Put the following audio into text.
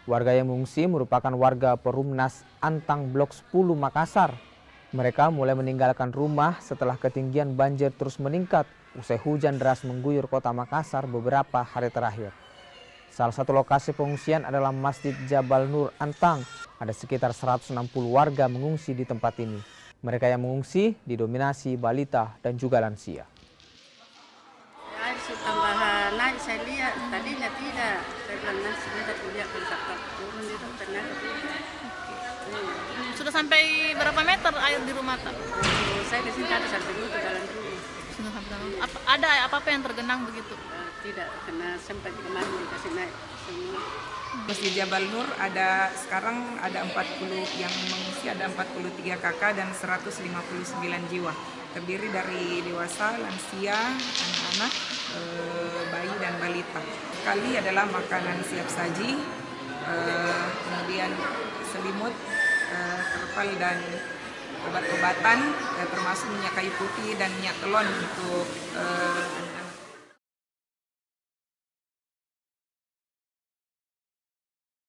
Warga yang mengungsi merupakan warga Perumnas Antang Blok 10 Makassar. Mereka mulai meninggalkan rumah setelah ketinggian banjir terus meningkat usai hujan deras mengguyur kota Makassar beberapa hari terakhir. Salah satu lokasi pengungsian adalah Masjid Jabal Nur Antang. Ada sekitar 160 warga mengungsi di tempat ini. Mereka yang mengungsi didominasi balita dan juga lansia. Air tambahan naik, saya lihat tadinya tidak. Saya bilang nasi tidak lihat kalau turun itu ternyata tidak. Sudah sampai berapa meter air di rumah tak? Saya di sini ada sampai itu dalam rumah. Sudah sampai dalam. Ada apa-apa yang tergenang begitu? Tidak, karena sempat kemarin dikasih naik semua. Masjid Jabal Nur sekarang ada 40 yang mengungsi, ada 43 kakak dan 159 jiwa. Terdiri dari dewasa, lansia, anak-anak, bayi dan balita. Kali adalah makanan siap saji, kemudian selimut, terpal dan obat-obatan, termasuk minyak kayu putih dan minyak telon untuk